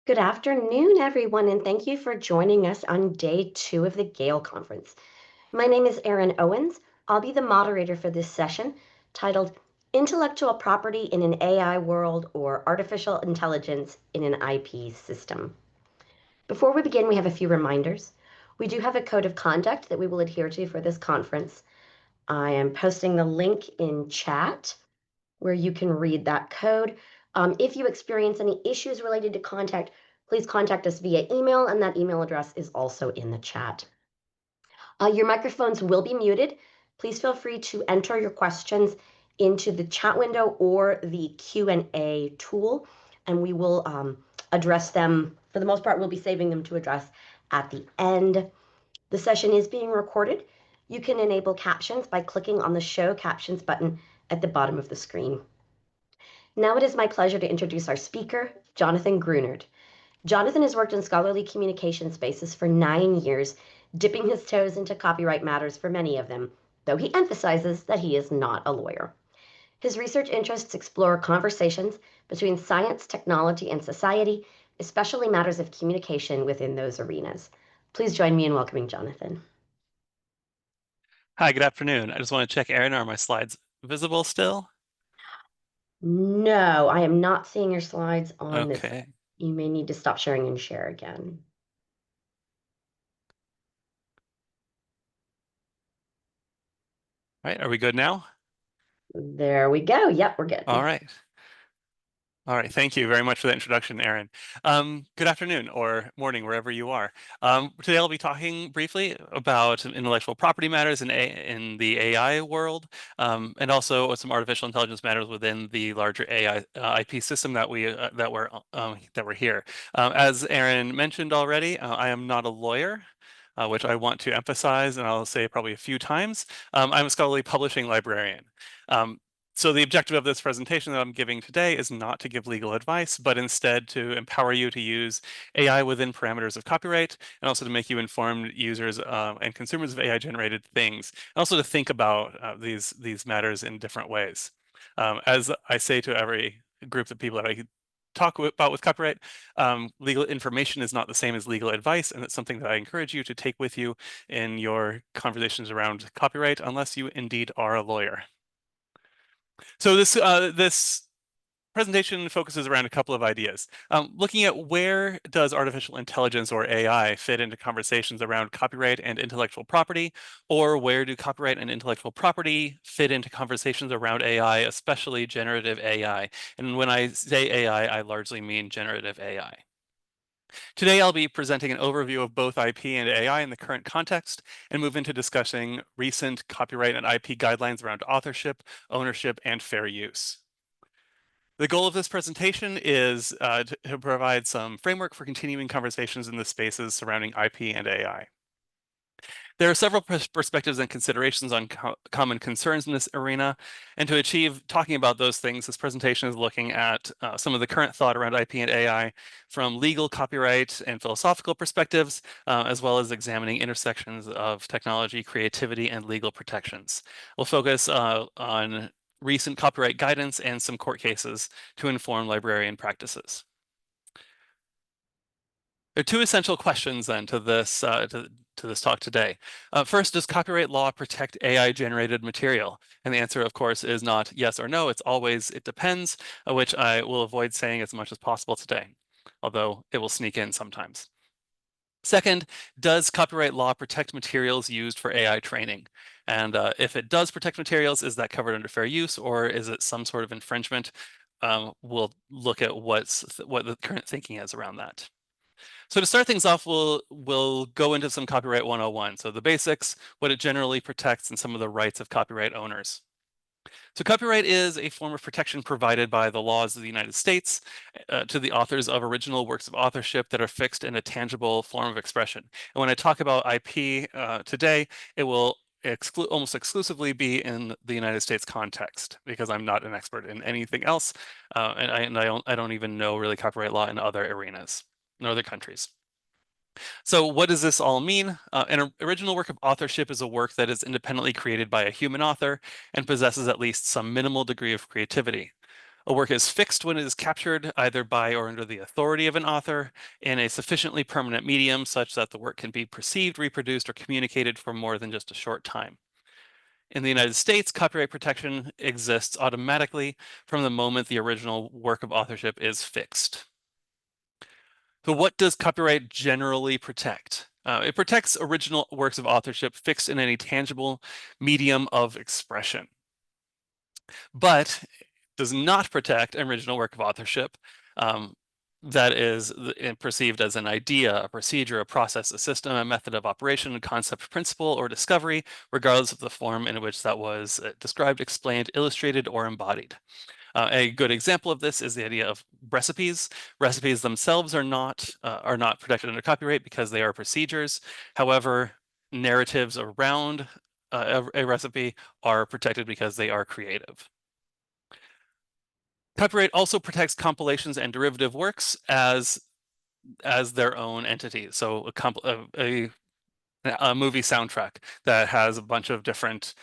Good afternoon, everyone, and thank you for joining us on day 2 of the Gale Conference. My name is Erin Owens. I'll be the moderator for this session titled Intellectual Property in an AI World or Artificial Intelligence in an IP System. Before we begin, we have a few reminders. We do have a code of conduct that we will adhere to for this conference. I am posting the link in chat where you can read that code. If you experience any issues related to contact, please contact us via email, and that email address is also in the chat. Your microphones will be muted. Please feel free to enter your questions into the chat window or the Q&A tool, and we will address them. For the most part, we'll be saving them to address at the end. The session is being recorded. You can enable captions by clicking on the Show Captions button at the bottom of the screen. Now it is my pleasure to introduce our speaker, Jonathan Grunert. Jonathan has worked in scholarly communication spaces for 9 years, dipping his toes into copyright matters for many of them, though he emphasizes that he is not a lawyer. His research interests explore conversations between science, technology, and society, especially matters of communication within those arenas. Please join me in welcoming Jonathan. Hi, good afternoon. I just want to check, Erin, are my slides visible still? No, I am not seeing your slides on this. Okay. You may need to stop sharing and share again. All right, are we good now? There we go. Yep, we're good. All right. All right, thank you very much for that introduction, Erin. Good afternoon or morning, wherever you are. Today I'll be talking briefly about intellectual property matters in the AI world, and also some artificial intelligence matters within the larger AI IP system that we're here. As Erin mentioned already, I am not a lawyer. Which I want to emphasize, and I'll say probably a few times. I'm a scholarly publishing librarian. So the objective of this presentation that I'm giving today is not to give legal advice, but instead to empower you to use AI within parameters of copyright, and also to make you informed users and consumers of AI-generated things, and also to think about these matters in different ways. As I say to every group of people that I talk about with copyright, legal information is not the same as legal advice, and it's something that I encourage you to take with you in your conversations around copyright, unless you indeed are a lawyer. So this presentation focuses around a couple of ideas. Looking at where does artificial intelligence or AI fit into conversations around copyright and intellectual property, or where do copyright and intellectual property fit into conversations around AI, especially generative AI? And when I say AI, I largely mean generative AI. Today, I'll be presenting an overview of both IP and AI in the current context and move into discussing recent copyright and IP guidelines around authorship, ownership, and fair use. The goal of this presentation is to provide some framework for continuing conversations in the spaces surrounding IP and AI. There are several perspectives and considerations on common concerns in this arena, and to achieve talking about those things, this presentation is looking at some of the current thought around IP and AI from legal, copyright, and philosophical perspectives, as well as examining intersections of technology, creativity, and legal protections. We'll focus on recent copyright guidance and some court cases to inform librarian practices. There are two essential questions then to this talk today. First, does copyright law protect AI-generated material? And the answer, of course, is not yes or no. It's always it depends, which I will avoid saying as much as possible today, although it will sneak in sometimes. Second, does copyright law protect materials used for AI training? And if it does protect materials, is that covered under fair use, or is it some sort of infringement? We'll look at what the current thinking is around that. So to start things off, we'll go into some copyright 101. So the basics, what it generally protects, and some of the rights of copyright owners. So copyright is a form of protection provided by the laws of the United States to the authors of original works of authorship that are fixed in a tangible form of expression. And when I talk about IP today, it will almost exclusively be in the United States context, because I'm not an expert in anything else, and I don't even know really copyright law in other arenas, in other countries. So what does this all mean? An original work of authorship is a work that is independently created by a human author and possesses at least some minimal degree of creativity. A work is fixed when it is captured either by or under the authority of an author in a sufficiently permanent medium such that the work can be perceived, reproduced, or communicated for more than just a short time. In the United States, copyright protection exists automatically from the moment the original work of authorship is fixed. So what does copyright generally protect? It protects original works of authorship fixed in any tangible medium of expression, but does not protect an original work of authorship that is perceived as an idea, a procedure, a process, a system, a method of operation, a concept, principle, or discovery, regardless of the form in which that was described, explained, illustrated, or embodied. A good example of this is the idea of recipes. Recipes themselves are not protected under copyright because they are procedures. However, narratives around a recipe are protected because they are creative. Copyright also protects compilations and derivative works as their own entity. So a movie soundtrack that has a bunch of different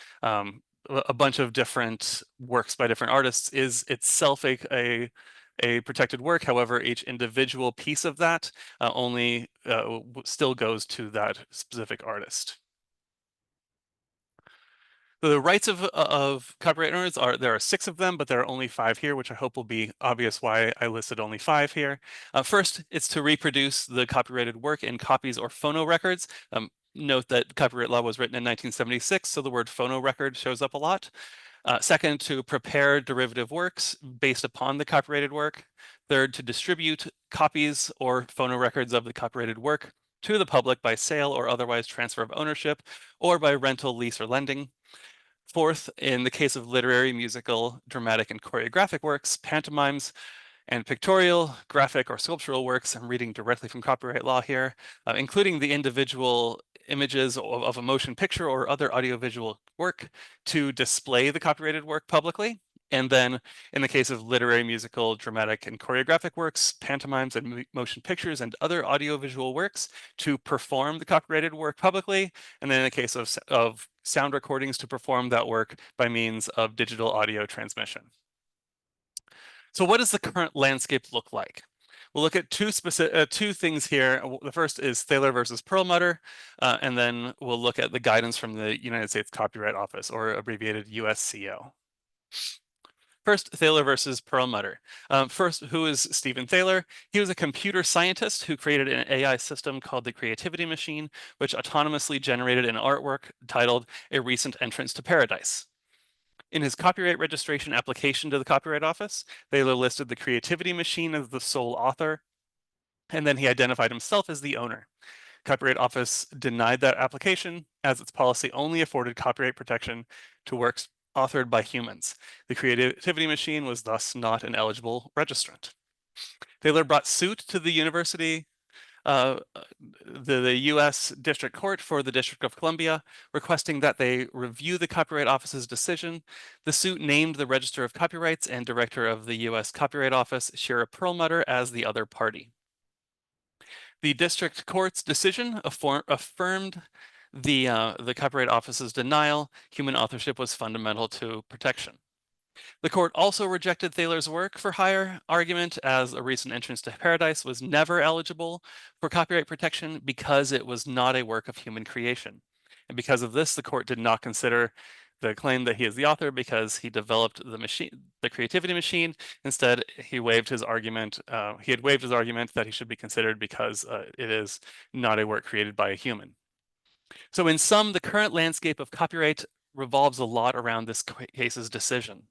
works by different artists is itself a protected work. However, each individual piece of that only still goes to that specific artist. The rights of copyright owners there are 6 of them, but there are only 5 here, which I hope will be obvious why I listed only 5 here. First, it's to reproduce the copyrighted work in copies or phonorecords. Note that copyright law was written in 1976, so the word phonorecord shows up a lot. Second, to prepare derivative works based upon the copyrighted work. Third, to distribute copies or phonorecords of the copyrighted work to the public by sale or otherwise transfer of ownership, or by rental, lease, or lending. Fourth, in the case of literary, musical, dramatic, and choreographic works, pantomimes, and pictorial, graphic, or sculptural works, I'm reading directly from copyright law here, including the individual images of a motion picture or other audiovisual work to display the copyrighted work publicly. And then in the case of literary, musical, dramatic, and choreographic works, pantomimes, and motion pictures, and other audiovisual works to perform the copyrighted work publicly. And then in the case of sound recordings to perform that work by means of digital audio transmission. So what does the current landscape look like? We'll look at two things here. The first is Thaler versus Perlmutter, and then we'll look at the guidance from the United States Copyright Office, or abbreviated USCO. First, Thaler versus Perlmutter. First, who is Stephen Thaler? He was a computer scientist who created an AI system called the Creativity Machine, which autonomously generated an artwork titled A Recent Entrance to Paradise. In his copyright registration application to the Copyright Office, Thaler listed the Creativity Machine as the sole author, and then he identified himself as the owner. Copyright Office denied that application as its policy only afforded copyright protection to works authored by humans. The Creativity Machine was thus not an eligible registrant. Thaler brought suit to the university the U.S. District Court for the District of Columbia, requesting that they review the Copyright Office's decision. The suit named the Register of Copyrights and Director of the U.S. Copyright Office, Shira Perlmutter, as the other party. The District Court's decision affirmed the Copyright Office's denial. Human authorship was fundamental to protection. The court also rejected Thaler's work for hire argument, as A Recent Entrance to Paradise was never eligible for copyright protection because it was not a work of human creation. And because of this, the court did not consider the claim that he is the author because he developed the Creativity Machine. Instead, he waived his argument. He had waived his argument that he should be considered because it is not a work created by a human. So in sum, the current landscape of copyright revolves a lot around this case's decision.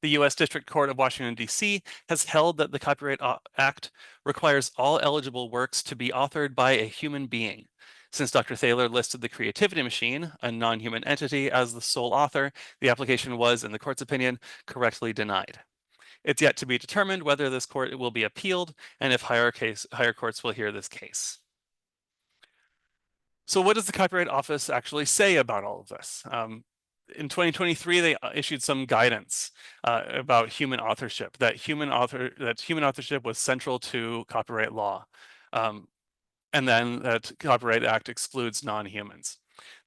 The U.S. District Court of Washington, D.C. has held that the Copyright Act requires all eligible works to be authored by a human being. Since Dr. Thaler listed the Creativity Machine, a non-human entity, as the sole author, the application was, in the court's opinion, correctly denied. It's yet to be determined whether this court will be appealed and if higher courts will hear this case. So what does the Copyright Office actually say about all of this? In 2023, they issued some guidance about human authorship, that human authorship was central to copyright law, and then that Copyright Act excludes non-humans.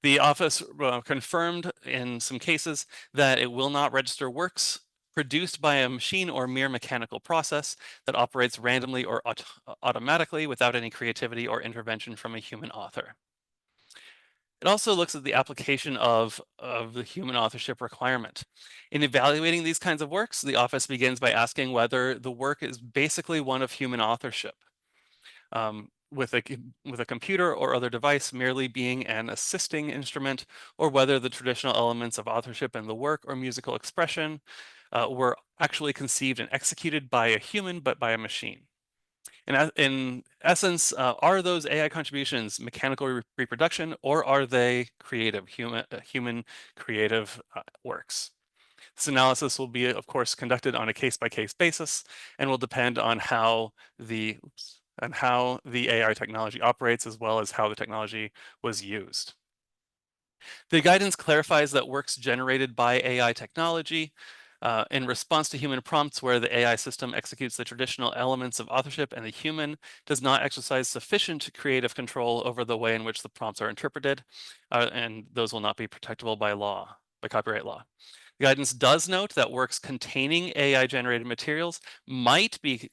The office confirmed in some cases that it will not register works produced by a machine or mere mechanical process that operates randomly or automatically without any creativity or intervention from a human author. It also looks at the application of the human authorship requirement. In evaluating these kinds of works, the office begins by asking whether the work is basically one of human authorship, with a computer or other device merely being an assisting instrument, or whether the traditional elements of authorship in the work or musical expression were actually conceived and executed by a human but by a machine. In essence, are those AI contributions mechanical reproduction, or are they creative, human creative works? This analysis will be, of course, conducted on a case-by-case basis and will depend on how the AI technology operates, as well as how the technology was used. The guidance clarifies that works generated by AI technology in response to human prompts where the AI system executes the traditional elements of authorship and the human does not exercise sufficient creative control over the way in which the prompts are interpreted, and those will not be protectable by law, by copyright law. The guidance does note that works containing AI-generated materials might be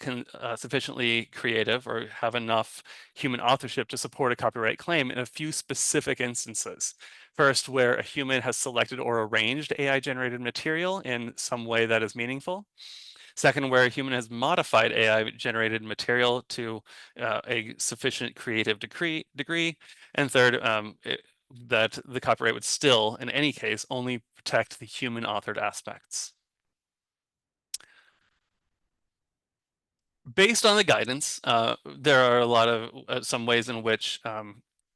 sufficiently creative or have enough human authorship to support a copyright claim in a few specific instances. First, where a human has selected or arranged AI-generated material in some way that is meaningful. Second, where a human has modified AI-generated material to a sufficient creative degree. And third, that the copyright would still, in any case, only protect the human-authored aspects. Based on the guidance, there are a lot of some ways in which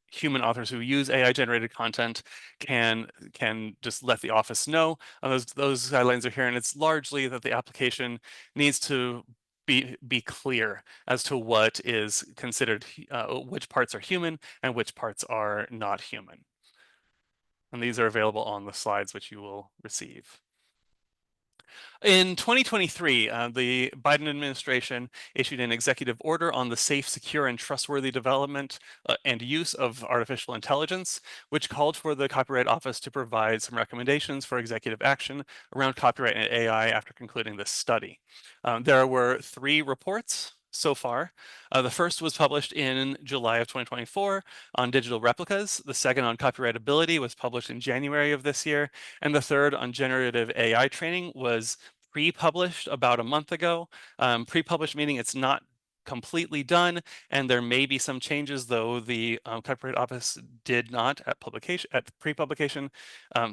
human authors who use AI-generated content can just let the office know. Those guidelines are here, and it's largely that the application needs to be clear as to what is considered, which parts are human and which parts are not human. And these are available on the slides which you will receive. In 2023, the Biden administration issued an executive order on the safe, secure, and trustworthy development and use of artificial intelligence, which called for the Copyright Office to provide some recommendations for executive action around copyright and AI after concluding this study. There were 3 reports so far. The first was published in July of 2024 on digital replicas. The second on copyrightability was published in January of this year. And the third on generative AI training was pre-published about a month ago. Pre-published meaning it's not completely done, and there may be some changes, though the Copyright Office did not at pre-publication,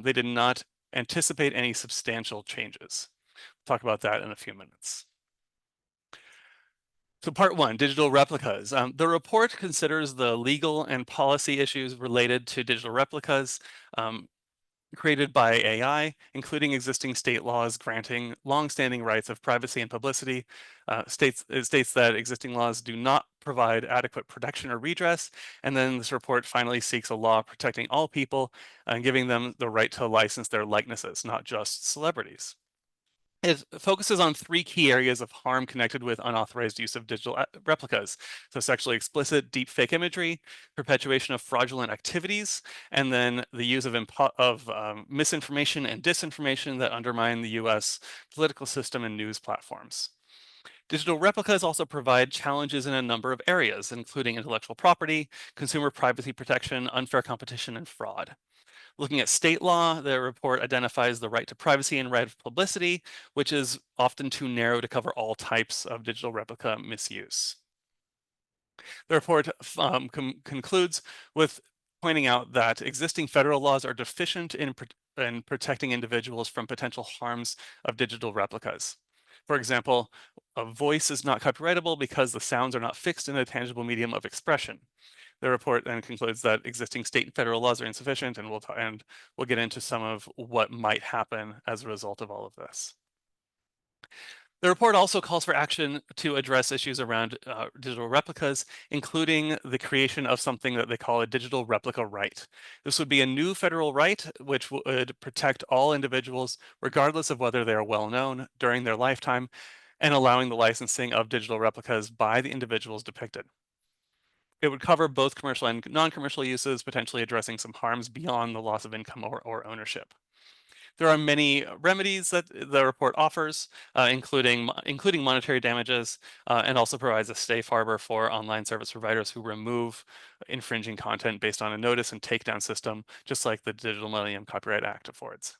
they did not anticipate any substantial changes. We'll talk about that in a few minutes. So part 1, digital replicas. The report considers the legal and policy issues related to digital replicas created by AI, including existing state laws granting longstanding rights of privacy and publicity. It states that existing laws do not provide adequate protection or redress, and then this report finally seeks a law protecting all people and giving them the right to license their likenesses, not just celebrities. It focuses on 3 key areas of harm connected with unauthorized use of digital replicas. So sexually explicit deepfake imagery, perpetuation of fraudulent activities, and then the use of misinformation and disinformation that undermine the US political system and news platforms. Digital replicas also provide challenges in a number of areas, including intellectual property, consumer privacy protection, unfair competition, and fraud. Looking at state law, the report identifies the right to privacy and right of publicity, which is often too narrow to cover all types of digital replica misuse. The report concludes with pointing out that existing federal laws are deficient in protecting individuals from potential harms of digital replicas. For example, a voice is not copyrightable because the sounds are not fixed in a tangible medium of expression. The report then concludes that existing state and federal laws are insufficient, and we'll get into some of what might happen as a result of all of this. The report also calls for action to address issues around digital replicas, including the creation of something that they call a digital replica right. This would be a new federal right which would protect all individuals, regardless of whether they are well known during their lifetime, and allowing the licensing of digital replicas by the individuals depicted. It would cover both commercial and non-commercial uses, potentially addressing some harms beyond the loss of income or ownership. There are many remedies that the report offers, including monetary damages, and also provides a safe harbor for online service providers who remove infringing content based on a notice and takedown system, just like the Digital Millennium Copyright Act affords.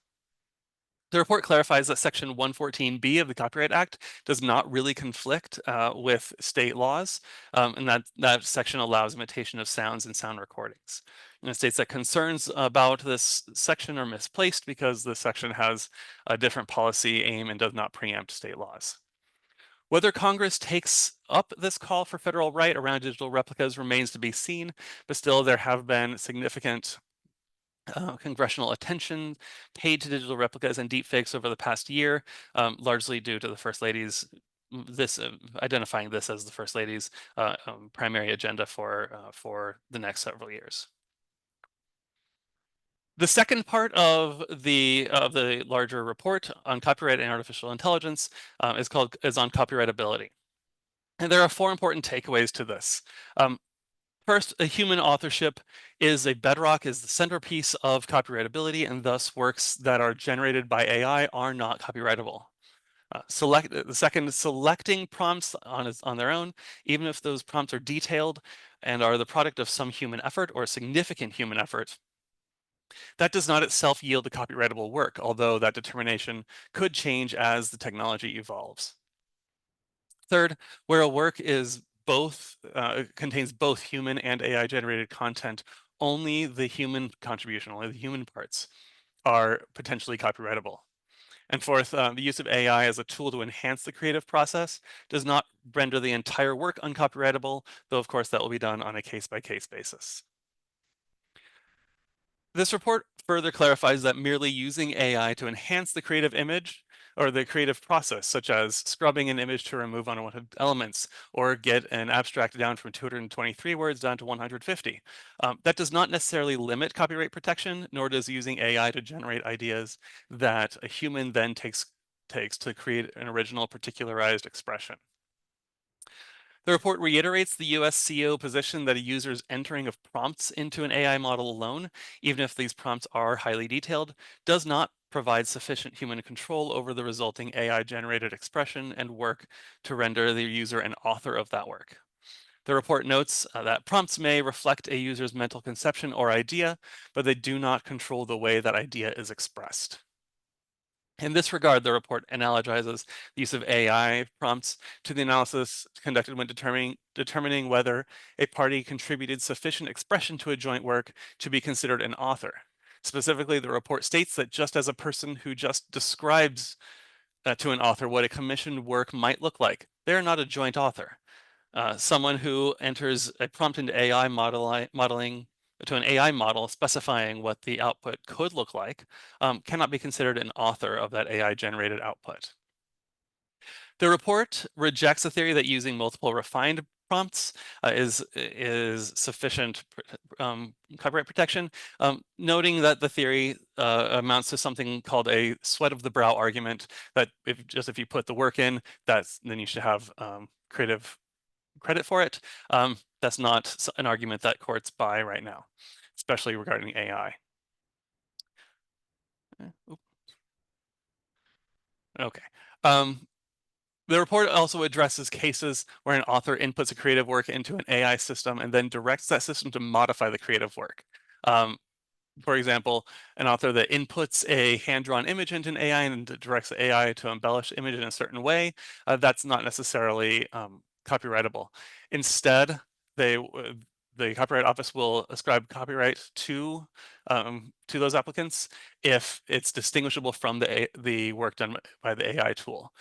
The report clarifies that Section 114B of the Copyright Act does not really conflict with state laws, and that section allows imitation of sounds and sound recordings. And it states that concerns about this section are misplaced because the section has a different policy aim and does not preempt state laws. Whether Congress takes up this call for federal right around digital replicas remains to be seen, but still there have been significant congressional attention paid to digital replicas and deepfakes over the past year, largely due to the First Lady's identifying this as the First Lady's primary agenda for the next several years. The second part of the larger report on copyright and artificial intelligence is on copyrightability, and there are 4 important takeaways to this. First, a human authorship is a bedrock, is the centerpiece of copyrightability, and thus works that are generated by AI are not copyrightable. The second, selecting prompts on their own, even if those prompts are detailed and are the product of some human effort or significant human effort, that does not itself yield a copyrightable work, although that determination could change as the technology evolves. Third, where a work is contains both human and AI generated content, only the human contribution, only the human parts are potentially copyrightable. And fourth, the use of AI as a tool to enhance the creative process does not render the entire work uncopyrightable, though of course that will be done on a case-by-case basis. This report further clarifies that merely using AI to enhance the creative image or the creative process, such as scrubbing an image to remove unwanted elements or get an abstract down from 223 words down to 150. That does not necessarily limit copyright protection, nor does using AI to generate ideas that a human then takes to create an original particularized expression. The report reiterates the USCO position that a user's entering of prompts into an AI model alone, even if these prompts are highly detailed, does not provide sufficient human control over the resulting AI-generated expression and work to render the user an author of that work. The report notes that prompts may reflect a user's mental conception or idea, but they do not control the way that idea is expressed. In this regard, the report analogizes the use of AI prompts to the analysis conducted when determining whether a party contributed sufficient expression to a joint work to be considered an author. Specifically, the report states that just as a person who just describes to an author what a commissioned work might look like, they're not a joint author. Someone who enters a prompt into AI modeling to an AI model specifying what the output could look like cannot be considered an author of that AI generated output. The report rejects the theory that using multiple refined prompts is sufficient copyright protection, noting that the theory amounts to something called a sweat of the brow argument, that if you put the work in, then you should have creative credit for it. That's not an argument that courts buy right now, especially regarding AI. Okay. The report also addresses cases where an author inputs a creative work into an AI system and then directs that system to modify the creative work. For example, an author that inputs a hand-drawn image into an AI and directs the AI to embellish the image in a certain way, that's not necessarily copyrightable. Instead, the Copyright Office will ascribe copyright to those applicants if it's distinguishable from the work done by the AI tool.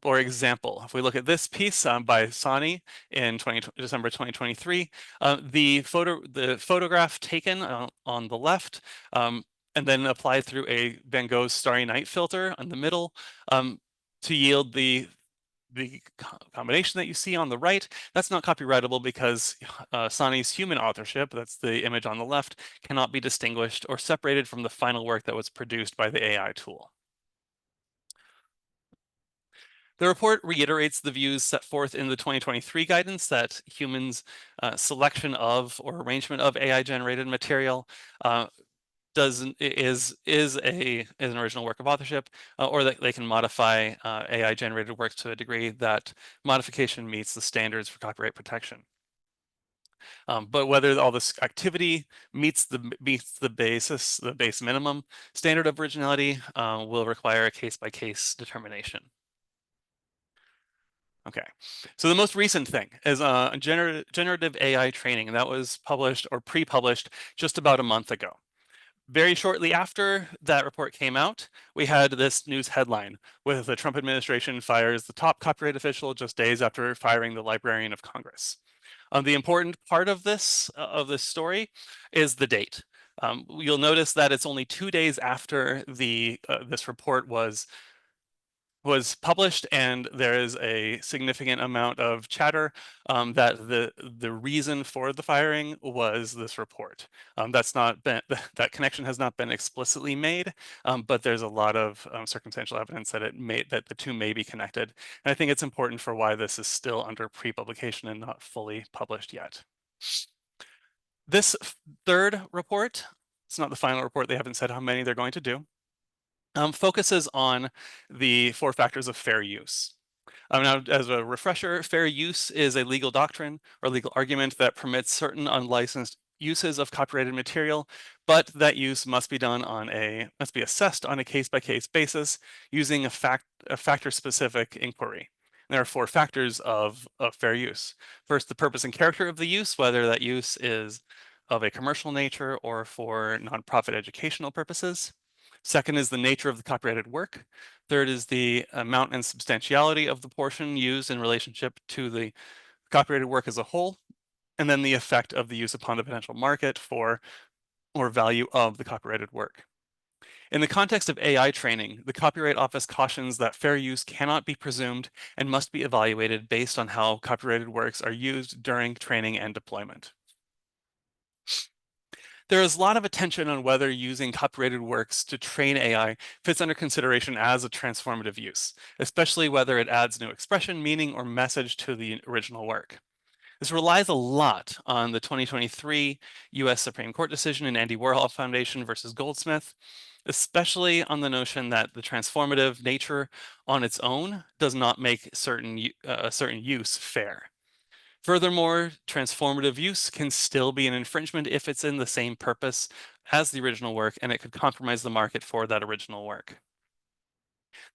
For example, if we look at this piece by SUNY in December 2023, the photograph taken on the left and then applied through a Van Gogh's Starry Night filter on the middle to yield the combination that you see on the right, that's not copyrightable because SUNY's human authorship, that's the image on the left, cannot be distinguished or separated from the final work that was produced by the AI tool. The report reiterates the views set forth in the 2023 guidance that humans' selection of or arrangement of AI-generated material is an original work of authorship, or that they can modify AI generated works to a degree that modification meets the standards for copyright protection. But whether all this activity meets the base minimum standard of originality will require a case-by-case determination. Okay, so the most recent thing is generative AI training, and that was published or pre-published just about a month ago. Very shortly after that report came out, we had this news headline with the Trump administration fires the top copyright official just days after firing the Librarian of Congress. The important part of this story is the date. You'll notice that it's only 2 days after this report was published, and there is a significant amount of chatter that the reason for the firing was this report. That's not been that connection has not been explicitly made, but there's a lot of circumstantial evidence that that the two may be connected. And I think it's important for why this is still under pre-publication and not fully published yet. This third report, it's not the final report. They haven't said how many they're going to do. Focuses on the 4 factors of fair use. Now, as a refresher, fair use is a legal doctrine or legal argument that permits certain unlicensed uses of copyrighted material, but that use must be assessed on a case-by-case basis using a factor-specific inquiry. There are 4 factors of fair use. First, the purpose and character of the use, whether that use is of a commercial nature or for nonprofit educational purposes. Second is the nature of the copyrighted work. Third is the amount and substantiality of the portion used in relationship to the copyrighted work as a whole, and then the effect of the use upon the potential market for or value of the copyrighted work. In the context of AI training, the Copyright Office cautions that fair use cannot be presumed and must be evaluated based on how copyrighted works are used during training and deployment. There is a lot of attention on whether using copyrighted works to train AI fits under consideration as a transformative use, especially whether it adds new expression, meaning, or message to the original work. This relies a lot on the 2023 US Supreme Court decision in Andy Warhol Foundation versus Goldsmith, especially on the notion that the transformative nature on its own does not make a certain use fair. Furthermore, transformative use can still be an infringement if it's in the same purpose as the original work, and it could compromise the market for that original work.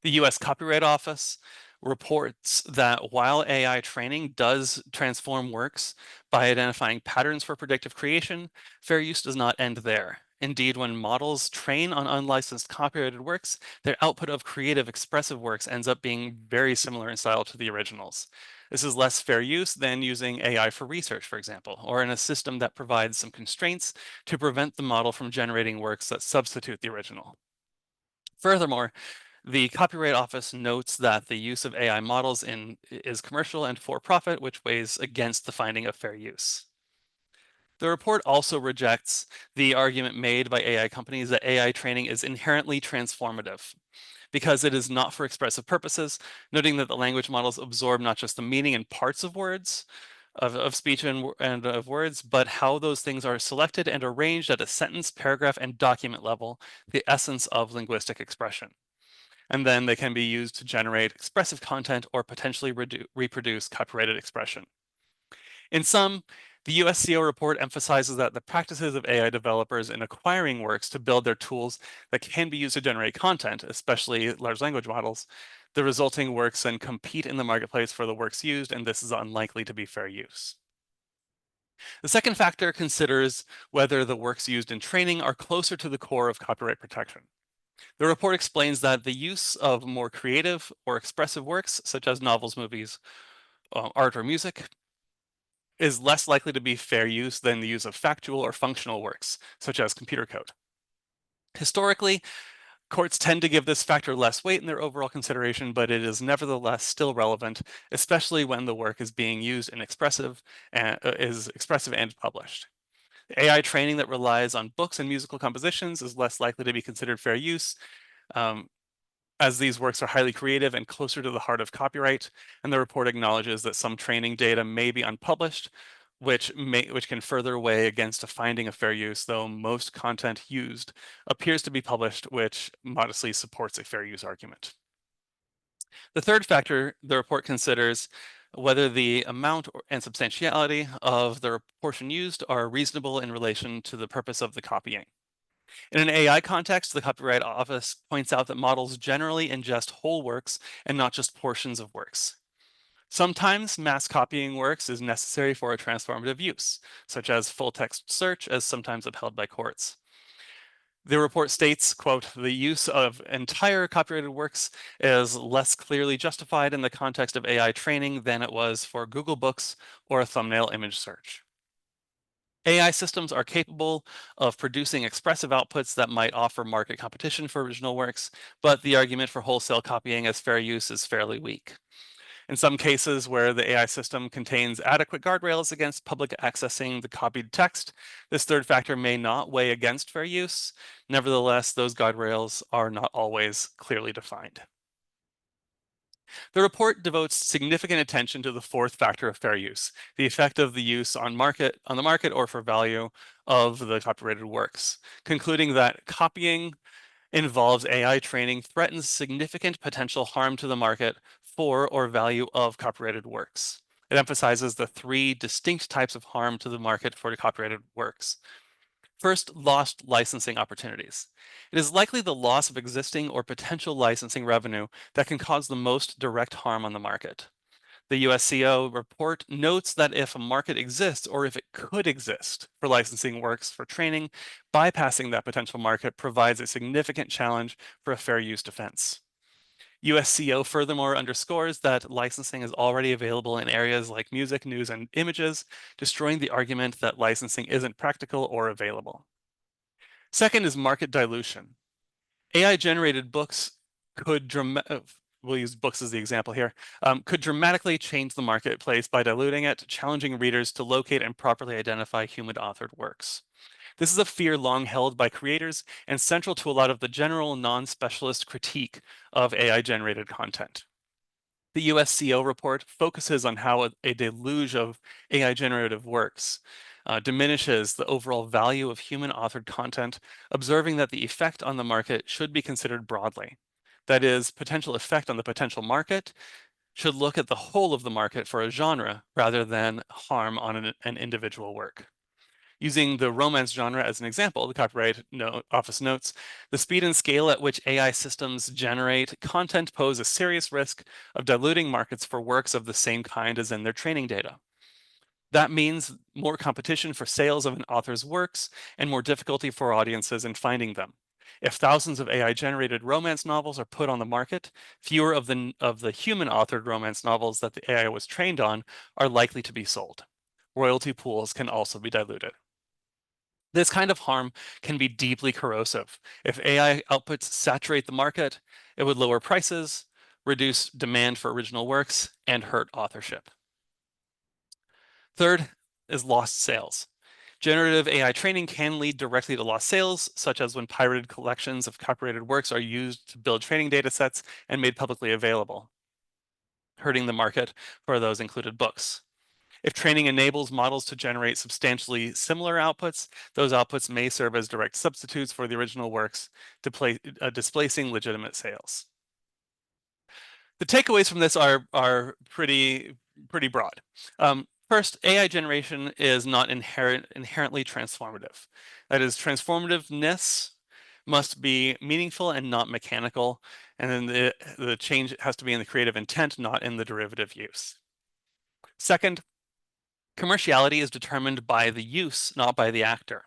The US Copyright Office reports that while AI training does transform works by identifying patterns for predictive creation, fair use does not end there. Indeed, when models train on unlicensed copyrighted works, their output of creative expressive works ends up being very similar in style to the originals. This is less fair use than using AI for research, for example, or in a system that provides some constraints to prevent the model from generating works that substitute the original. Furthermore, the Copyright Office notes that the use of AI models is commercial and for profit, which weighs against the finding of fair use. The report also rejects the argument made by AI companies that AI training is inherently transformative because it is not for expressive purposes, noting that the language models absorb not just the meaning and parts of words, of speech and of words, but how those things are selected and arranged at a sentence, paragraph, and document level, the essence of linguistic expression. And then they can be used to generate expressive content or potentially reproduce copyrighted expression. In sum, the USCO report emphasizes that the practices of AI developers in acquiring works to build their tools that can be used to generate content, especially large language models, the resulting works then compete in the marketplace for the works used, and this is unlikely to be fair use. The second factor considers whether the works used in training are closer to the core of copyright protection. The report explains that the use of more creative or expressive works, such as novels, movies, art, or music, is less likely to be fair use than the use of factual or functional works, such as computer code. Historically, courts tend to give this factor less weight in their overall consideration, but it is nevertheless still relevant, especially when the work is being used in expressive and published. AI training that relies on books and musical compositions is less likely to be considered fair use, as these works are highly creative and closer to the heart of copyright, and the report acknowledges that some training data may be unpublished, which can further weigh against a finding of fair use, though most content used appears to be published, which modestly supports a fair use argument. The third factor the report considers whether the amount and substantiality of the portion used are reasonable in relation to the purpose of the copying. In an AI context, the Copyright Office points out that models generally ingest whole works and not just portions of works. Sometimes mass copying works is necessary for a transformative use, such as full text search, as sometimes upheld by courts. The report states, quote, the use of entire copyrighted works is less clearly justified in the context of AI training than it was for Google Books or a thumbnail image search. AI systems are capable of producing expressive outputs that might offer market competition for original works, but the argument for wholesale copying as fair use is fairly weak. In some cases where the AI system contains adequate guardrails against public accessing the copied text, this third factor may not weigh against fair use. Nevertheless, those guardrails are not always clearly defined. The report devotes significant attention to the fourth factor of fair use, the effect of the use on the market or for value of the copyrighted works, concluding that copying involves AI training threatens significant potential harm to the market for or value of copyrighted works. It emphasizes the three distinct types of harm to the market for copyrighted works. First, lost licensing opportunities. It is likely the loss of existing or potential licensing revenue that can cause the most direct harm on the market. The USCO report notes that if a market exists or if it could exist for licensing works for training, bypassing that potential market provides a significant challenge for a fair use defense. USCO furthermore underscores that licensing is already available in areas like music, news, and images, destroying the argument that licensing isn't practical or available. Second is market dilution. AI-generated books could we'll use books as the example here, could dramatically change the marketplace by diluting it, challenging readers to locate and properly identify human-authored works. This is a fear long held by creators and central to a lot of the general non-specialist critique of AI-generated content. The USCO report focuses on how a deluge of AI generative works diminishes the overall value of human authored content, observing that the effect on the market should be considered broadly. That is, potential effect on the potential market should look at the whole of the market for a genre rather than harm on an individual work. Using the romance genre as an example, the Copyright Office notes, the speed and scale at which AI systems generate content pose a serious risk of diluting markets for works of the same kind as in their training data. That means more competition for sales of an author's works and more difficulty for audiences in finding them. If thousands of AI-generated romance novels are put on the market, fewer of the human-authored romance novels that the AI was trained on are likely to be sold. Royalty pools can also be diluted. This kind of harm can be deeply corrosive. If AI outputs saturate the market, it would lower prices, reduce demand for original works, and hurt authorship. Third is lost sales. Generative AI training can lead directly to lost sales, such as when pirated collections of copyrighted works are used to build training data sets and made publicly available, hurting the market for those included books. If training enables models to generate substantially similar outputs, those outputs may serve as direct substitutes for the original works, displacing legitimate sales. The takeaways from this are pretty broad. First, AI generation is not inherently transformative. That is, transformativeness must be meaningful and not mechanical, and then the change has to be in the creative intent, not in the derivative use. Second, commerciality is determined by the use, not by the actor.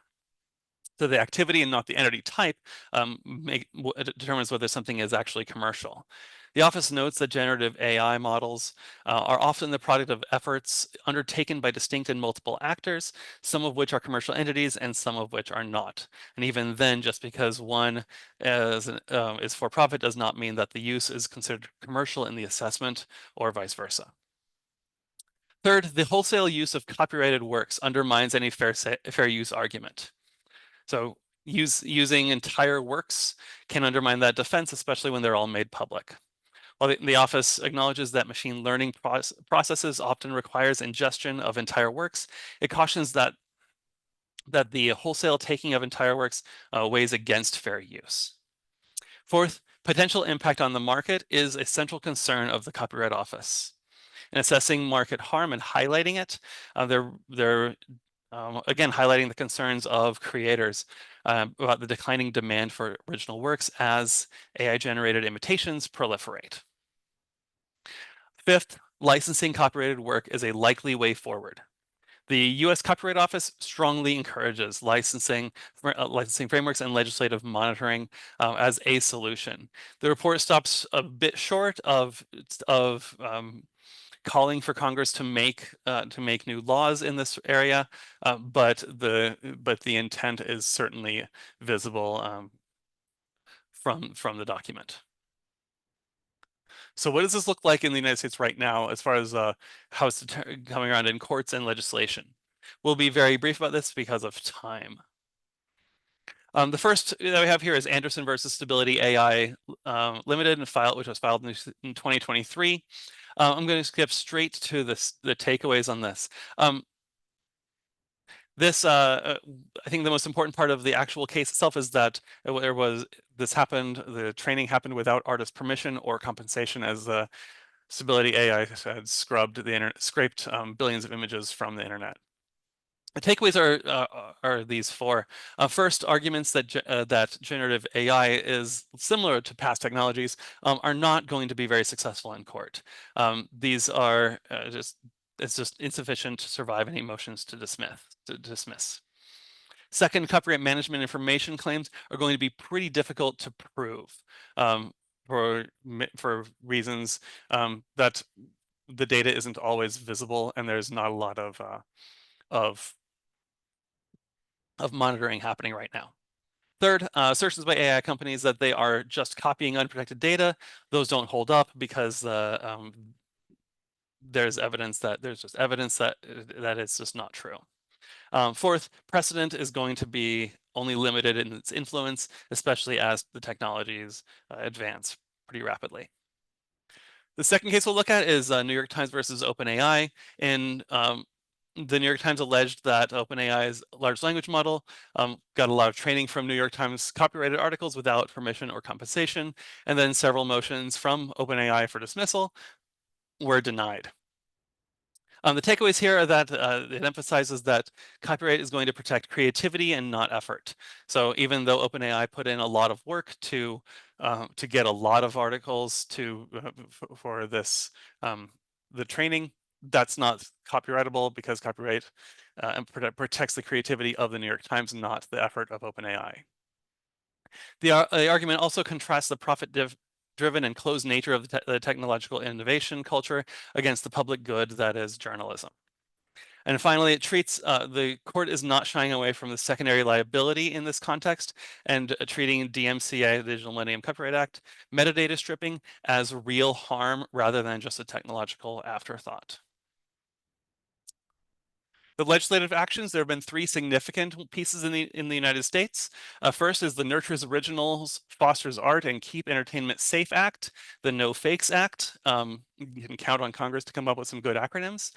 So the activity and not the entity type determines whether something is actually commercial. The office notes that generative AI models are often the product of efforts undertaken by distinct and multiple actors, some of which are commercial entities and some of which are not. And even then, just because one is for profit does not mean that the use is considered commercial in the assessment or vice versa. Third, the wholesale use of copyrighted works undermines any fair use argument. So using entire works can undermine that defense, especially when they're all made public. While the office acknowledges that machine learning processes often requires ingestion of entire works, it cautions that the wholesale taking of entire works weighs against fair use. Fourth, potential impact on the market is a central concern of the Copyright Office. In assessing market harm and highlighting it, they're again highlighting the concerns of creators about the declining demand for original works as AI-generated imitations proliferate. Fifth, licensing copyrighted work is a likely way forward. The U.S. Copyright Office strongly encourages licensing frameworks and legislative monitoring as a solution. The report stops a bit short of calling for Congress to make new laws in this area, but the intent is certainly visible from the document. So what does this look like in the United States right now as far as how it's coming around in courts and legislation? We'll be very brief about this because of time. The first that we have here is Anderson versus Stability AI Limited, which was filed in 2023. I'm going to skip straight to the takeaways on this. I think the most important part of the actual case itself is that the training happened without artist permission or compensation, as the Stability AI had scraped billions of images from the internet. The takeaways are these four. First, arguments that generative AI is similar to past technologies are not going to be very successful in court. These are it's just insufficient to survive any motions to dismiss. Second, copyright management information claims are going to be pretty difficult to prove for reasons that the data isn't always visible and there's not a lot of monitoring happening right now. Third, assertions by AI companies that they are just copying unprotected data, those don't hold up because there's just evidence that it's just not true. Fourth, precedent is going to be only limited in its influence, especially as the technologies advance pretty rapidly. The second case we'll look at is New York Times versus OpenAI. In the New York Times alleged that OpenAI's large language model got a lot of training from New York Times copyrighted articles without permission or compensation, and then several motions from OpenAI for dismissal were denied. The takeaways here are that it emphasizes that copyright is going to protect creativity and not effort. So even though OpenAI put in a lot of work to get a lot of articles for this the training, that's not copyrightable because copyright protects the creativity of the New York Times, not the effort of OpenAI. The argument also contrasts the profit-driven and closed nature of the technological innovation culture against the public good that is journalism. And finally, it treats the court is not shying away from the secondary liability in this context and treating DMCA, the Digital Millennium Copyright Act, metadata stripping as real harm rather than just a technological afterthought. The legislative actions, there have been three significant pieces in the United States. First is the Nurtures Originals, Fosters Art, and Keep Entertainment Safe Act, the No Fakes Act. You can count on Congress to come up with some good acronyms.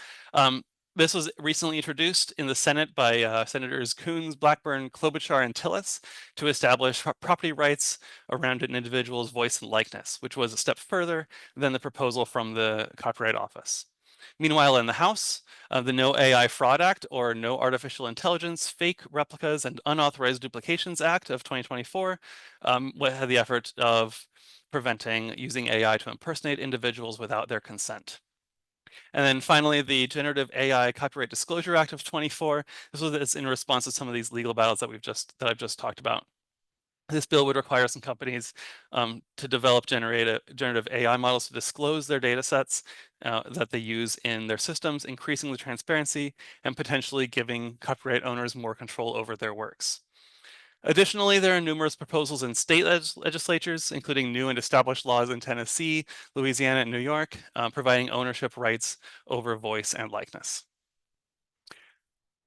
This was recently introduced in the Senate by Senators Coons, Blackburn, Klobuchar, and Tillis to establish property rights around an individual's voice and likeness, which was a step further than the proposal from the Copyright Office. Meanwhile, in the House, the No AI Fraud Act, or No Artificial Intelligence, Fake Replicas, and Unauthorized Duplications Act of 2024 had the effort of preventing using AI to impersonate individuals without their consent. And then finally, the Generative AI Copyright Disclosure Act of 24. This was in response to some of these legal battles that I've just talked about. This bill would require some companies to develop generative AI models to disclose their data sets that they use in their systems, increasing the transparency and potentially giving copyright owners more control over their works. Additionally, there are numerous proposals in state legislatures, including new and established laws in Tennessee, Louisiana, and New York, providing ownership rights over voice and likeness.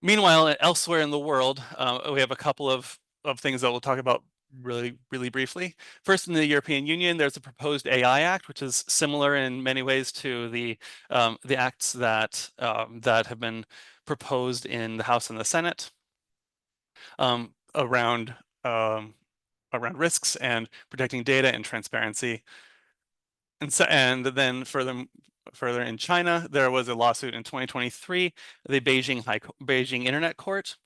Meanwhile, elsewhere in the world, we have a couple of things that we'll talk about really briefly. First, in the European Union, there's a proposed AI Act, which is similar in many ways to the acts that have been proposed in the House and the Senate um, around um, around risks and protecting data and transparency. And then further in China, there was a lawsuit in 2023, the Beijing Internet Court,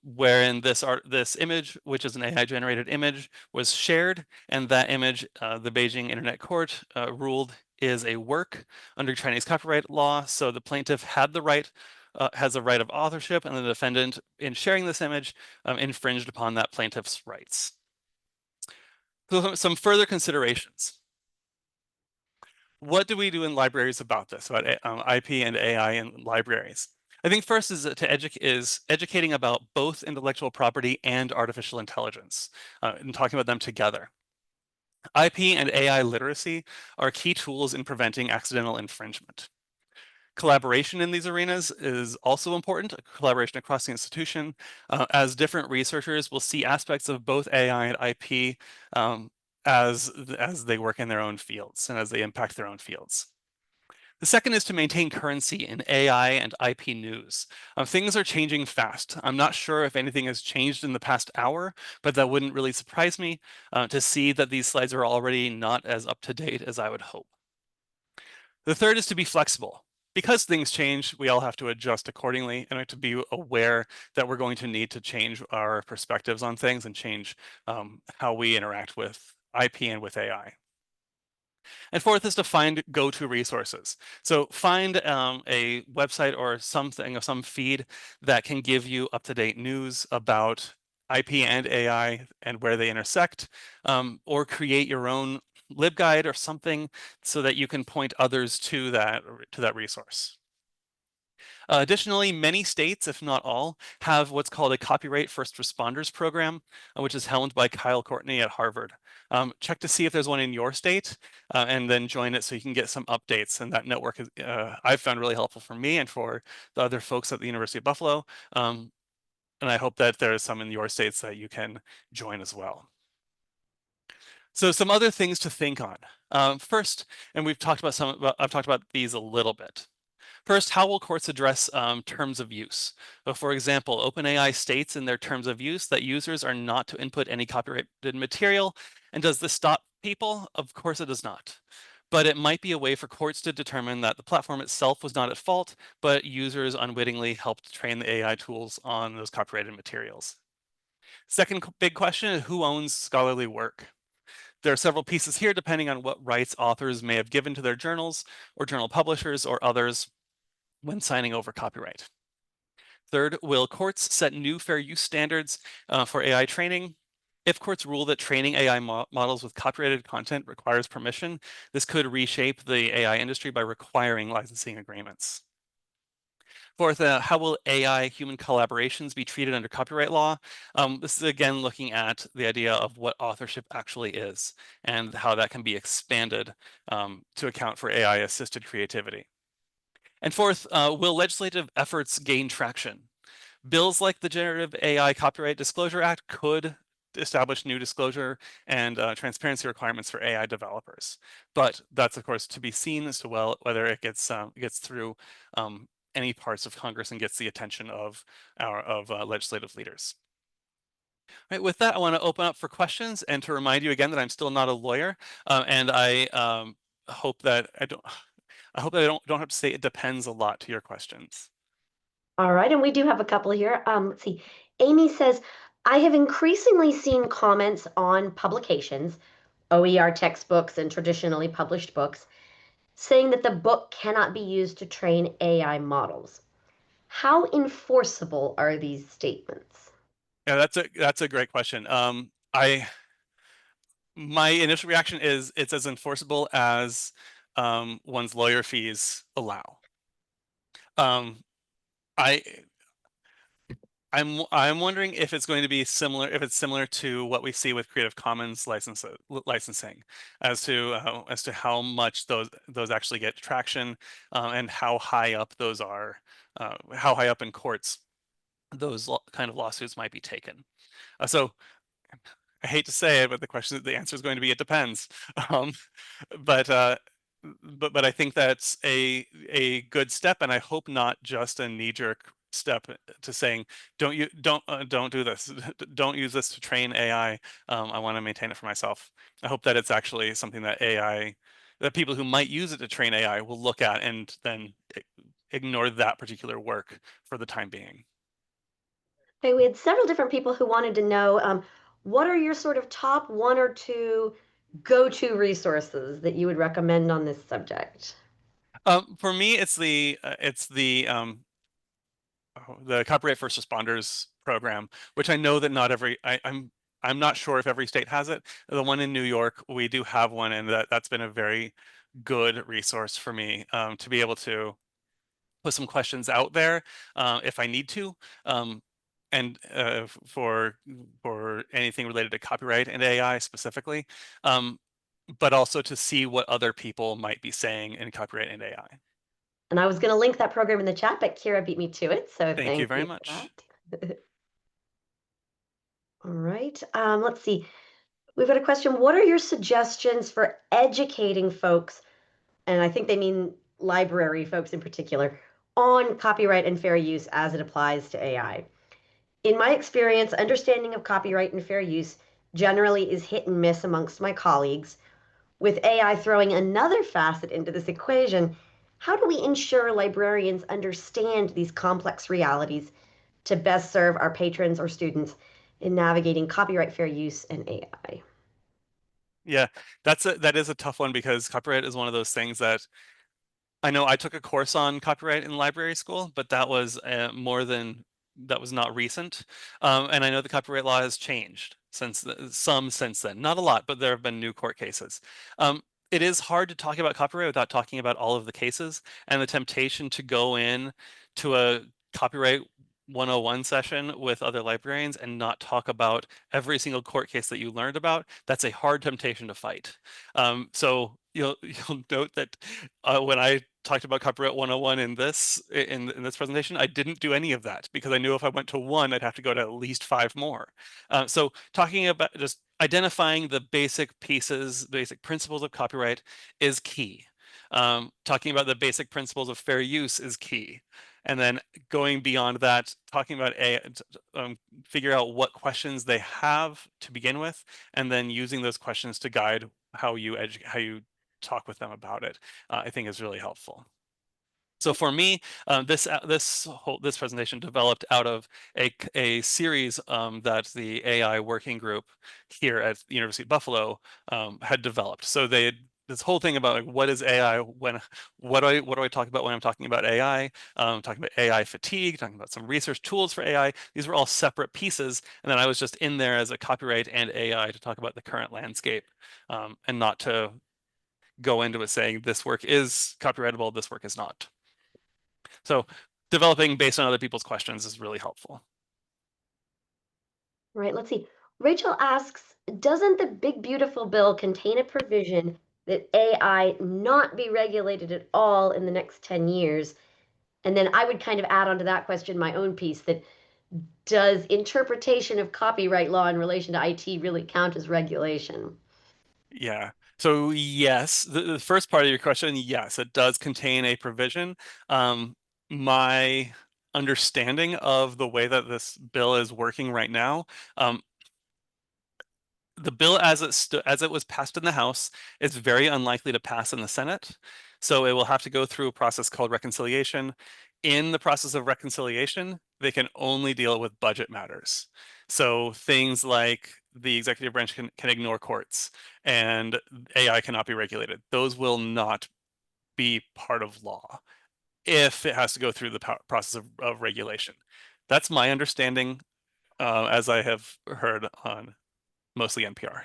wherein this image, which is an AI generated image, was shared, and that image, the Beijing Internet Court ruled is a work under Chinese copyright law. So the plaintiff has a right of authorship, and the defendant, in sharing this image, infringed upon that plaintiff's rights. So some further considerations. What do we do in libraries about this, about IP and AI in libraries? I think first is educating about both intellectual property and artificial intelligence, and talking about them together. IP and AI literacy are key tools in preventing accidental infringement. Collaboration in these arenas is also important, collaboration across the institution, as different researchers will see aspects of both AI and IP as they work in their own fields and as they impact their own fields. The second is to maintain currency in AI and IP news. Things are changing fast. I'm not sure if anything has changed in the past hour, but that wouldn't really surprise me to see that these slides are already not as up to date as I would hope. The third is to be flexible. Because things change, we all have to adjust accordingly, and we have to be aware that we're going to need to change our perspectives on things and change how we interact with IP and with AI. And fourth is to find go-to resources. So find a website or something, or some feed that can give you up-to-date news about IP and AI and where they intersect, or create your own LibGuide or something so that you can point others to that resource. Additionally, many states, if not all, have what's called a Copyright First Responders Program, which is helmed by Kyle Courtney at Harvard. Check to see if there's one in your state, and then join it so you can get some updates. And that network is, I've found really helpful for me and for the other folks at the University of Buffalo. And I hope that there are some in your states that you can join as well. So some other things to think on. First, and I've talked about these a little bit. First, how will courts address terms of use? So for example, OpenAI states in their terms of use that users are not to input any copyrighted material. And does this stop people? Of course it does not. But it might be a way for courts to determine that the platform itself was not at fault, but users unwittingly helped train the AI tools on those copyrighted materials. Second big question is who owns scholarly work? There are several pieces here depending on what rights authors may have given to their journals or journal publishers or others when signing over copyright. Third, will courts set new fair use standards for AI training? If courts rule that training AI models with copyrighted content requires permission, this could reshape the AI industry by requiring licensing agreements. Fourth, how will AI human collaborations be treated under copyright law? This is again looking at the idea of what authorship actually is and how that can be expanded to account for AI assisted creativity. And fourth, will legislative efforts gain traction? Bills like the Generative AI Copyright Disclosure Act could establish new disclosure and transparency requirements for AI developers. But that's of course to be seen as to whether it gets through any parts of Congress and gets the attention of legislative leaders. All right, with that, I want to open up for questions and to remind you again that I'm still not a lawyer, and I hope that I don't have to say it depends a lot to your questions. All right, and we do have a couple here. Let's see. Amy says, I have increasingly seen comments on publications, OER textbooks and traditionally published books, saying that the book cannot be used to train AI models. How enforceable are these statements? Yeah, that's a great question. My initial reaction is it's as enforceable as one's lawyer fees allow. Um, I I'm wondering if it's going to be similar, if it's similar to what we see with Creative Commons licensing, as to how much those actually get traction, and how high up those are, how high up in courts those kind of lawsuits might be taken. So I hate to say it, but the answer is going to be it depends. Um, but uh, but I think that's a good step, and I hope not just a knee-jerk step to saying don't do this, don't use this to train AI. I want to maintain it for myself. I hope that it's actually something that people who might use it to train AI will look at and then ignore that particular work for the time being. Okay, we had several different people who wanted to know what are your sort of top one or two go-to resources that you would recommend on this subject? For me, the Copyright First Responders program, which I know that not every I'm not sure if every state has it. The one in New York, we do have one, and that's been a very good resource for me to be able to put some questions out there if I need to, and for anything related to copyright and AI specifically, um, but also to see what other people might be saying in copyright and AI. And I was going to link that program in the chat, but Kira beat me to it, so Thank you thank very you for much. that. All right, let's see. We've got a question. What are your suggestions for educating folks, and I think they mean library folks in particular, on copyright and fair use as it applies to AI? In my experience, understanding of copyright and fair use generally is hit and miss amongst my colleagues. With AI throwing another facet into this equation, how do we ensure librarians understand these complex realities to best serve our patrons or students in navigating copyright fair use and AI? Yeah, that is a tough one because copyright is one of those things that I know I took a course on copyright in library school, but that was not recent. And I know the copyright law has changed since then. Not a lot, but there have been new court cases. It is hard to talk about copyright without talking about all of the cases, and the temptation to go in to a copyright 101 session with other librarians and not talk about every single court case that you learned about, that's a hard temptation to fight. So you'll note that when I talked about copyright 101 in this presentation, I didn't do any of that because I knew if I went to one, I'd have to go to at least five more. So talking about just identifying the basic pieces, basic principles of copyright is key. Talking about the basic principles of fair use is key. And then going beyond that, talking about figure out what questions they have to begin with, and then using those questions to guide how you talk with them about it, I think is really helpful. So for me, this presentation developed out of a series that the AI working group here at the University of Buffalo had developed. So they had this whole thing about like, what is AI, what do I talk about when I'm talking about AI, talking about AI fatigue, talking about some research tools for AI. These were all separate pieces, and then I was just in there as a copyright and AI to talk about the current landscape, and not to go into it saying this work is copyrightable, this work is not. So developing based on other people's questions is really helpful. Right, let's see. Rachel asks, doesn't the big beautiful bill contain a provision that AI not be regulated at all in the next 10 years? And then I would kind of add onto that question my own piece that does interpretation of copyright law in relation to IT really count as regulation? Yeah. So yes, the first part of your question, yes, it does contain a provision. My understanding of the way that this bill is working right now, the bill as it was passed in the House is very unlikely to pass in the Senate. So it will have to go through a process called reconciliation. In the process of reconciliation, they can only deal with budget matters. So things like the executive branch can ignore courts and AI cannot be regulated. Those will not be part of law if it has to go through the process of regulation. That's my understanding, as I have heard on mostly NPR.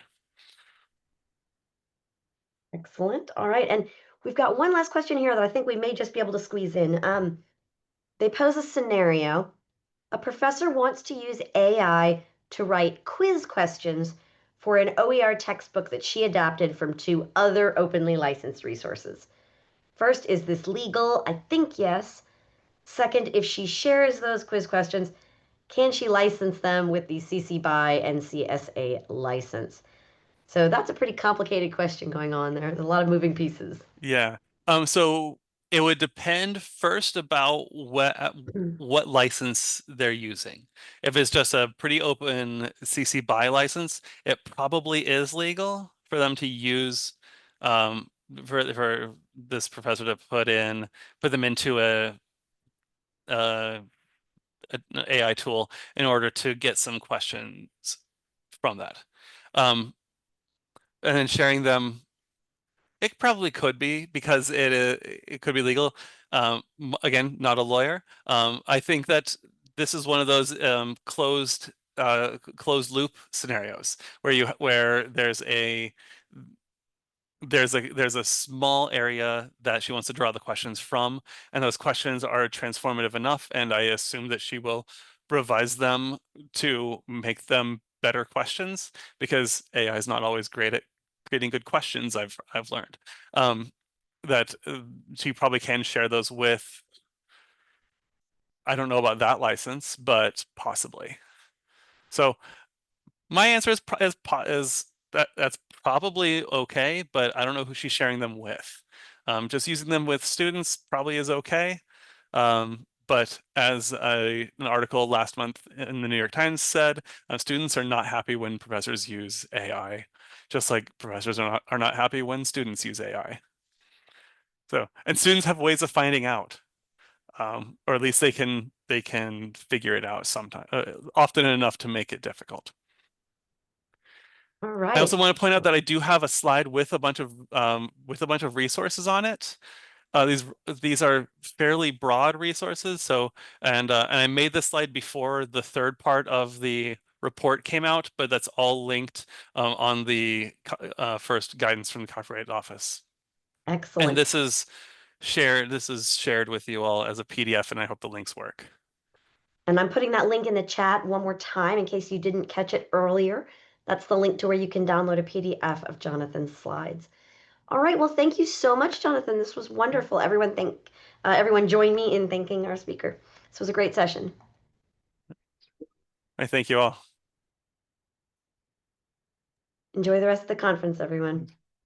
Excellent. All right. And we've got one last question here that I think we may just be able to squeeze in. They pose a scenario. A professor wants to use AI to write quiz questions for an OER textbook that she adapted from two other openly licensed resources. First, is this legal? I think yes. Second, if she shares those quiz questions, can she license them with the CC BY and CSA license? So that's a pretty complicated question going on there. There's a lot of moving pieces. Yeah. So it would depend first about what license they're using. If it's just a pretty open CC BY license, it probably is legal for them to use for this professor to put them into a an AI tool in order to get some questions from that. Um, and then sharing them. It probably could be because it could be legal. Again, not a lawyer. I think that this is one of those closed loop scenarios where there's a small area that she wants to draw the questions from, and those questions are transformative enough, and I assume that she will revise them to make them better questions because AI is not always great at creating good questions. I've learned um, that she probably can share those with. I don't know about that license, but possibly. So my answer is that's probably okay, but I don't know who she's sharing them with. Just using them with students probably is okay. But as an article last month in the New York Times said, students are not happy when professors use AI, just like professors are not happy when students use AI. So, and students have ways of finding out, or at least they can figure it out sometime, often enough to make it difficult. All I also right. want to point out that I do have a slide with a bunch of resources on it. These are fairly broad resources. So and I made this slide before the third part of the report came out, but that's all linked on the first guidance from the Copyright Office. And Excellent. this is shared with you all as a PDF, and I hope the links work. And I'm putting that link in the chat one more time in case you didn't catch it earlier. That's the link to where you can download a PDF of Jonathan's slides. All right. Well, thank you so much, Jonathan. This was wonderful. Everyone join me in thanking our speaker. This was a great session. I thank you all. Enjoy the rest of the conference, everyone.